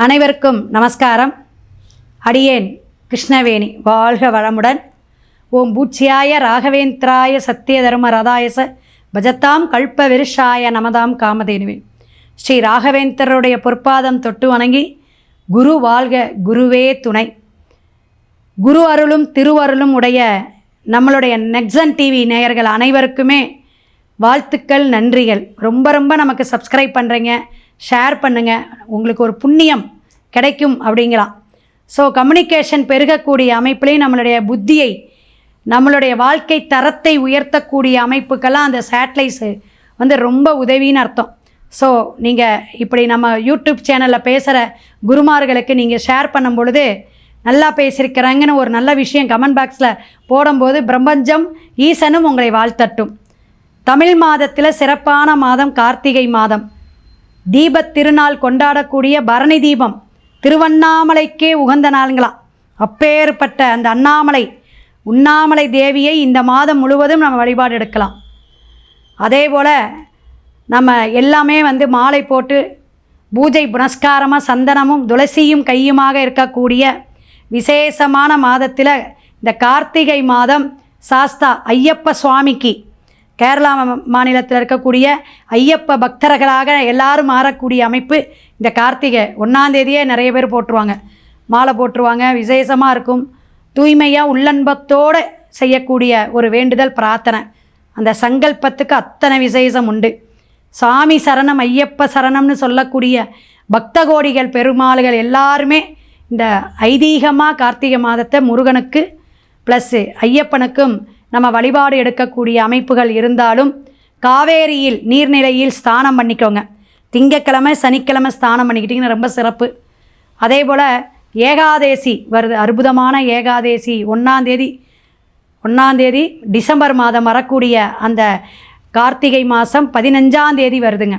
அனைவருக்கும் நமஸ்காரம். அடியேன் கிருஷ்ணவேணி. வாழ்க வளமுடன். ஓம் பூச்சியாய ராகவேந்திராய சத்திய தர்ம ரதாயச பஜத்தாம் கல்ப விருஷாய நமதாம் காமதேனுவே. ஸ்ரீ ராகவேந்திரருடைய பொற்பாதம் தொட்டு வணங்கி, குரு வாழ்க, குருவே துணை. குரு அருளும் திருவருளும் உடைய நம்மளுடைய நெக்ஸன் டிவி நேயர்கள் அனைவருக்குமே வாழ்த்துக்கள், நன்றிகள். ரொம்ப நமக்கு சப்ஸ்கிரைப் பண்ணுறீங்க, ஷேர் பண்ணுங்கள். உங்களுக்கு ஒரு புண்ணியம் கிடைக்கும் அப்படிங்களாம். ஸோ கம்யூனிகேஷன் பெருகக்கூடிய அமைப்புலேயும் நம்மளுடைய புத்தியை, நம்மளுடைய வாழ்க்கை தரத்தை உயர்த்தக்கூடிய அமைப்புக்கெல்லாம் அந்த சேட்டலைட்ஸு ரொம்ப உதவின்னு அர்த்தம். ஸோ நீங்கள் இப்படி நம்ம யூடியூப் சேனலில் பேசுகிற குருமார்களுக்கு நீங்கள் ஷேர் பண்ணும் பொழுது, நல்லா பேசியிருக்கிறாங்கன்னு ஒரு நல்ல விஷயம் கமெண்ட் பாக்ஸில் போடும்போது பிரபஞ்சம் ஈசனும் உங்களை வாழ்த்தட்டும். தமிழ் மாதத்தில் சிறப்பான மாதம் கார்த்திகை மாதம். தீபத் திருநாள் கொண்டாடக்கூடிய பரணி தீபம் திருவண்ணாமலைக்கே உகந்த நாளுங்களாம். அப்பேற்பட்ட அந்த உண்ணாமலை தேவியை இந்த மாதம் முழுவதும் நம்ம வழிபாடு எடுக்கலாம். அதே போல் நம்ம எல்லாமே மாலை போட்டு பூஜை புனஸ்காரமாக சந்தனமும் துளசியும் கையுமாக இருக்கக்கூடிய விசேஷமான மாதத்தில் இந்த கார்த்திகை மாதம் சாஸ்தா ஐயப்ப சுவாமிக்கு, கேரளா மாநிலத்தில் இருக்கக்கூடிய ஐயப்ப பக்தர்களாக எல்லாரும் மாறக்கூடிய அமைப்பு. இந்த கார்த்திகை 1ஆம் தேதியே நிறைய பேர் போட்டுருவாங்க, மாலை போட்டுருவாங்க. விசேஷமாக இருக்கும். தூய்மையாக உள்ளன்பத்தோடு செய்யக்கூடிய ஒரு வேண்டுதல் பிரார்த்தனை. அந்த சங்கல்பத்துக்கு அத்தனை விசேஷம் உண்டு. சாமி சரணம், ஐயப்ப சரணம்னு சொல்லக்கூடிய பக்த கோடிகள் பெருமாள்கள் எல்லாருமே இந்த ஐதீகமாக கார்த்திகை மாதத்தை முருகனுக்கு ப்ளஸ்ஸு ஐயப்பனுக்கும் நம்ம வழிபாடு எடுக்கக்கூடிய அமைப்புகள் இருந்தாலும், காவேரியில் நீர்நிலையில் ஸ்நானம் பண்ணிக்கோங்க. திங்கக்கிழமை சனிக்கிழமை ஸ்நானம் பண்ணிக்கிட்டிங்கன்னா ரொம்ப சிறப்பு. அதே போல் ஏகாதேசி வருது, அற்புதமான ஏகாதேசி 1ஆம் தேதி டிசம்பர் மாதம் வரக்கூடிய அந்த கார்த்திகை மாதம் 15ஆம் தேதி வருதுங்க.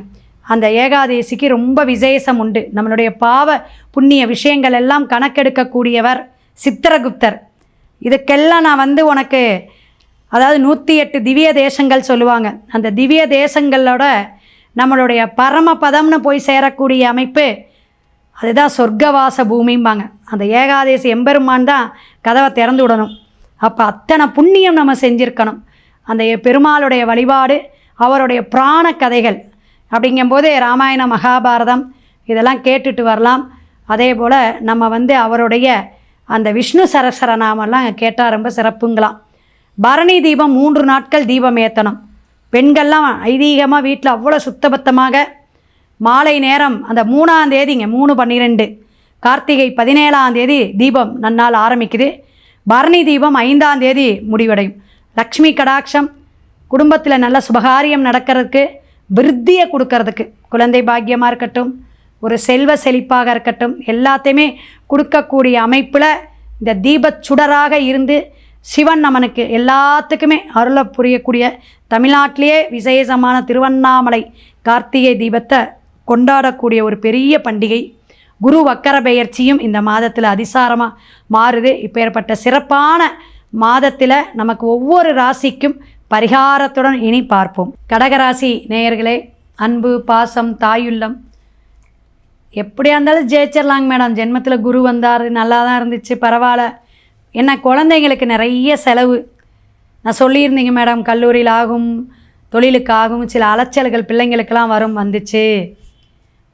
அந்த ஏகாதேசிக்கு ரொம்ப விசேஷம் உண்டு. நம்மளுடைய பாவ புண்ணிய விஷயங்கள் எல்லாம் கணக்கெடுக்கக்கூடியவர் சித்திரகுப்தர். இதுக்கெல்லாம் நான் உனக்கு, அதாவது 108 திவ்ய தேசங்கள் சொல்லுவாங்க. அந்த திவ்ய தேசங்களோட நம்மளுடைய பரமபதம்னு போய் சேரக்கூடிய அமைப்பு, அதுதான் சொர்க்கவாச பூமிம்பாங்க. அந்த ஏகாதேசி எம்பெருமான் தான் கதவை திறந்து விடணும். அப்போ அத்தனை புண்ணியம் நம்ம செஞ்சுருக்கணும். அந்த பெருமாளுடைய வழிபாடு, அவருடைய புராண கதைகள் அப்படிங்கும்போது ராமாயண மகாபாரதம் இதெல்லாம் கேட்டுட்டு வரலாம். அதே போல் நம்ம அவருடைய அந்த விஷ்ணு சரஸ்வரநாமெல்லாம் கேட்டால் ரொம்ப சிறப்புங்களாம். பரணி தீபம் 3 நாட்கள் தீபம் ஏற்றணும். பெண்கள்லாம் ஐதீகமாக வீட்டில் அவ்வளோ சுத்தபத்தமாக மாலை நேரம் அந்த 3ஆம் தேதிங்க 3/12 கார்த்திகை 17ஆம் தேதி தீபம் நன்னால் ஆரம்பிக்குது. பரணி தீபம் 5ஆம் தேதி முடிவடையும். லக்ஷ்மி கடாட்சம், குடும்பத்தில் நல்ல சுபகாரியம் நடக்கிறதுக்கு, விருத்தியை கொடுக்கறதுக்கு, குழந்தை பாக்கியமாக இருக்கட்டும், ஒரு செல்வ செழிப்பாக இருக்கட்டும், எல்லாத்தையுமே கொடுக்கக்கூடிய அமைப்பில் இந்த தீபச் சுடராக இருந்து சிவன் நமனுக்கு எல்லாத்துக்குமே அருளை புரியக்கூடிய தமிழ்நாட்டிலேயே விசேஷமான திருவண்ணாமலை கார்த்திகை தீபத்தை கொண்டாடக்கூடிய ஒரு பெரிய பண்டிகை. குரு வக்கர பெயர்ச்சியும் இந்த மாதத்தில் அதிசாரமாக மாறுது. இப்பேற்பட்ட சிறப்பான மாதத்தில் நமக்கு ஒவ்வொரு ராசிக்கும் பரிகாரத்துடன் இனி பார்ப்போம். கடகராசி நேயர்களே, அன்பு பாசம் தாயுள்ளம் எப்படியா இருந்தாலும் ஜெயிச்சிடலாங்க மேடம். ஜென்மத்தில் குரு வந்தார், நல்லா தான் இருந்துச்சு, பரவாயில்ல. என்ன குழந்தைங்களுக்கு நிறைய செலவு. நான் சொல்லியிருந்தீங்க மேடம், கல்லூரியில் ஆகும், தொழிலுக்கு ஆகும், சில அலைச்சல்கள் பிள்ளைங்களுக்கெல்லாம் வந்துச்சு.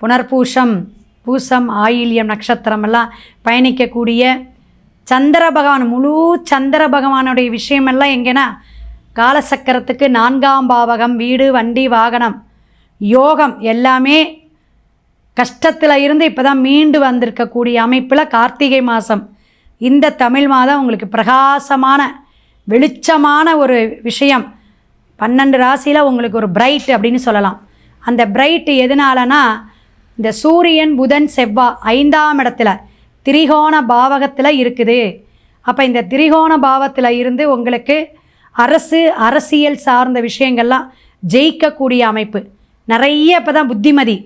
புனர்பூசம், பூசம், ஆயில்யம் நட்சத்திரமெல்லாம் பயணிக்கக்கூடிய சந்திர பகவான், முழு சந்திர பகவானுடைய விஷயமெல்லாம் எங்கன்னா காலசக்கரத்துக்கு 4ஆம் பாவகம், வீடு வண்டி வாகனம் யோகம் எல்லாமே கஷ்டத்தில் இருந்து இப்போ தான் மீண்டு வந்திருக்கக்கூடிய அமைப்பில் கார்த்திகை மாதம், இந்த தமிழ் மாதம் உங்களுக்கு பிரகாசமான வெளிச்சமான ஒரு விஷயம். 12 ராசியில் உங்களுக்கு ஒரு பிரைட் அப்படின்னு சொல்லலாம். அந்த பிரைட் எதனாலனா, இந்த சூரியன் புதன் செவ்வாய் 5ஆம் இடத்துல திரிகோண பாவகத்தில் இருக்குது. அப்போ இந்த திரிகோண பாவத்தில் இருந்து உங்களுக்கு அரசியல் சார்ந்த விஷயங்கள்லாம் ஜெயிக்கக்கூடிய அமைப்பு நிறைய. இப்போ தான் புத்திமதி,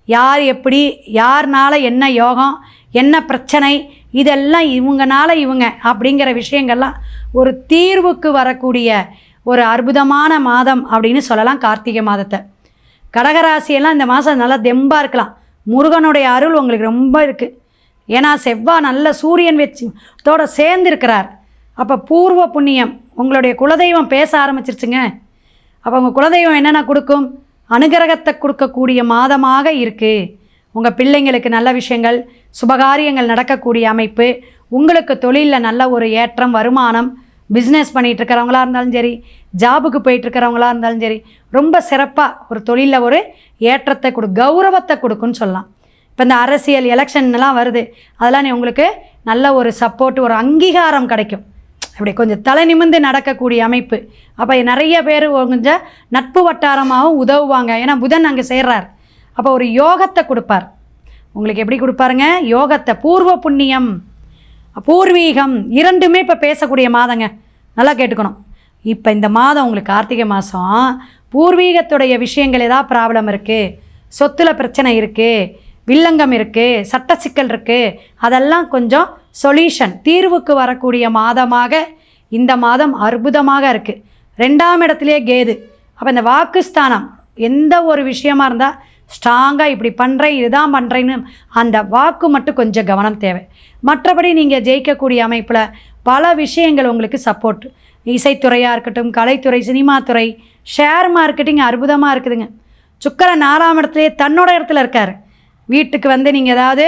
யார் எப்படி, யார்னால என்ன யோகம், என்ன பிரச்சனை, இதெல்லாம் இவங்கனால இவங்க அப்படிங்கிற விஷயங்கள்லாம் ஒரு தீர்வுக்கு வரக்கூடிய ஒரு அற்புதமான மாதம் அப்படின்னு சொல்லலாம் கார்த்திகை மாதத்தை. கடகராசியெல்லாம் இந்த மாதம் நல்லா தெம்பாக இருக்கலாம். முருகனுடைய அருள் உங்களுக்கு ரொம்ப இருக்குது. ஏன்னா செவ்வாய் நல்ல சூரியன் தோட சேர்ந்து இருக்கிறார். அப்போ பூர்வ புண்ணியம், உங்களுடைய குலதெய்வம் பேச ஆரம்பிச்சிருச்சுங்க. அப்போ உங்கள் குலதெய்வம் என்னென்ன கொடுக்கும்? அனுகிரகத்தை கொடுக்கக்கூடிய மாதமாக இருக்குது. உங்கள் பிள்ளைங்களுக்கு நல்ல விஷயங்கள், சுபகாரியங்கள் நடக்கக்கூடிய அமைப்பு, உங்களுக்கு தொழிலில் நல்ல ஒரு ஏற்றம், வருமானம், பிஸ்னஸ் பண்ணிகிட்டு இருக்கிறவங்களா இருந்தாலும் சரி, ஜாபுக்கு போயிட்டுருக்கிறவங்களா இருந்தாலும் சரி, ரொம்ப சிறப்பாக ஒரு தொழிலில் ஒரு ஏற்றத்தை கௌரவத்தை கொடுக்குன்னு சொல்லலாம். இப்போ இந்த அரசியல் எலெக்ஷன்லாம் வருது, அதெல்லாம் உங்களுக்கு நல்ல ஒரு சப்போர்ட், ஒரு அங்கீகாரம் கிடைக்கும். அப்படி கொஞ்சம் தலை நிமிர்ந்து நடக்கக்கூடிய அமைப்பு. அப்போ நிறைய பேர் கொஞ்சம் நட்பு வட்டாரமாகவும் உதவுவாங்க. ஏன்னா புதன் அங்கே சேர்றார். அப்போ ஒரு யோகத்தை கொடுப்பார். உங்களுக்கு எப்படி கொடுப்பாருங்க? யோகத்தை. பூர்வ புண்ணியம், பூர்வீகம் இரண்டுமே இப்போ பேசக்கூடிய மாதங்க. நல்லா கேட்டுக்கணும். இப்போ இந்த மாதம் உங்களுக்கு கார்த்திகை மாதம், பூர்வீகத்துடைய விஷயங்கள் ஏதாவது ப்ராப்ளம் இருக்குது, சொத்துல பிரச்சனை இருக்குது, வில்லங்கம் இருக்குது, சட்ட சிக்கல் இருக்குது, அதெல்லாம் கொஞ்சம் சொல்யூஷன், தீர்வுக்கு வரக்கூடிய மாதமாக இந்த மாதம் அற்புதமாக இருக்குது. 2ஆம் இடத்துலையே கேது. அப்போ இந்த வாக்குஸ்தானம், எந்த ஒரு விஷயமா இருந்தால் ஸ்ட்ராங்காக இப்படி பண்ணுறேன், இதுதான் பண்ணுறேன்னு அந்த வாக்கு மட்டும் கொஞ்சம் கவனம் தேவை. மற்றபடி நீங்கள் ஜெயிக்கக்கூடிய அமைப்பில் பல விஷயங்கள் உங்களுக்கு சப்போர்ட். இசைத்துறையாக இருக்கட்டும், கலைத்துறை, சினிமாத்துறை, ஷேர் மார்க்கெட்டிங் அற்புதமாக இருக்குதுங்க. சுக்கிரன் 4ஆம் இடத்துலையே தன்னோட இடத்துல இருக்கார். வீட்டுக்கு வந்து நீங்கள் ஏதாவது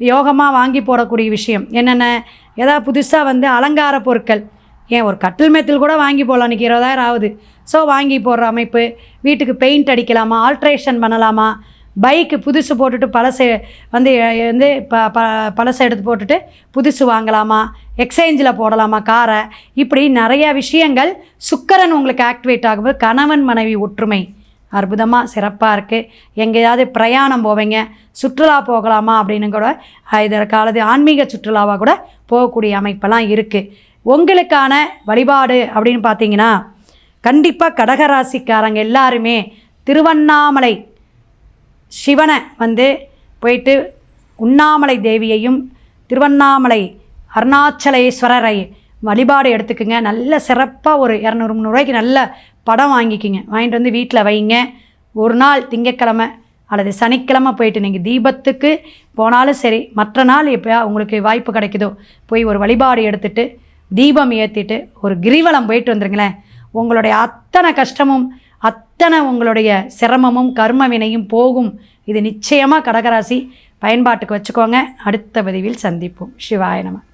யோகமாக வாங்கி போடக்கூடிய விஷயம் என்னென்ன, ஏதாவது புதுசாக அலங்கார பொருட்கள், ஏன் ஒரு கட்டில் மேத்தில் கூட வாங்கி போடலாம். இன்றைக்கி 20,000 ஆகுது. ஸோ வாங்கி போடுற அமைப்பு, வீட்டுக்கு பெயிண்ட் அடிக்கலாமா, ஆல்ட்ரேஷன் பண்ணலாமா, பைக்கு புதுசு போட்டுட்டு பழசை பழசை எடுத்து போட்டுட்டு புதுசு வாங்கலாமா, எக்ஸ்சேஞ்சில் போடலாமா காரை, இப்படி நிறையா விஷயங்கள் சுக்கிரன் உங்களுக்கு ஆக்டிவேட் ஆகும்போது கணவன் மனைவி ஒற்றுமை அற்புதமாக சிறப்பாக இருக்குது. எங்கேயாவது பிரயாணம் போவீங்க, சுற்றுலா போகலாமா அப்படின்னு கூட இதற்காலது ஆன்மீக சுற்றுலாவாக கூட போகக்கூடிய அமைப்பெல்லாம் இருக்குது. உங்களுக்கான வழிபாடு அப்படின்னு பார்த்தீங்கன்னா, கண்டிப்பாக கடகராசிக்காரங்க எல்லாருமே திருவண்ணாமலை சிவனை போயிட்டு உண்ணாமலை தேவியையும் திருவண்ணாமலை அருணாச்சலேஸ்வரரை வழிபாடு எடுத்துக்குங்க. நல்ல சிறப்பாக ஒரு 200-300 ரூபாய்க்கு நல்ல படம் வாங்கிக்கிங்க, வாங்கிட்டு வந்து வீட்டில் வைங்க. ஒரு நாள் திங்கட்கிழமை அல்லது சனிக்கிழமை போயிட்டு நீங்கள் தீபத்துக்கு போனாலும் சரி, மற்ற நாள் எப்போ உங்களுக்கு வாய்ப்பு கிடைக்குதோ போய் ஒரு வழிபாடு எடுத்துகிட்டு தீபம் ஏற்றிட்டு ஒரு கிரிவலம் போயிட்டு வந்துருங்களேன். உங்களுடைய அத்தனை கஷ்டமும் அத்தனை உங்களுடைய சிரமமும் கர்ம வினையும் போகும். இது நிச்சயமாக கடகராசி பயன்பாட்டுக்கு வச்சுக்கோங்க. அடுத்த பதிவில் சந்திப்போம். சிவாய நம.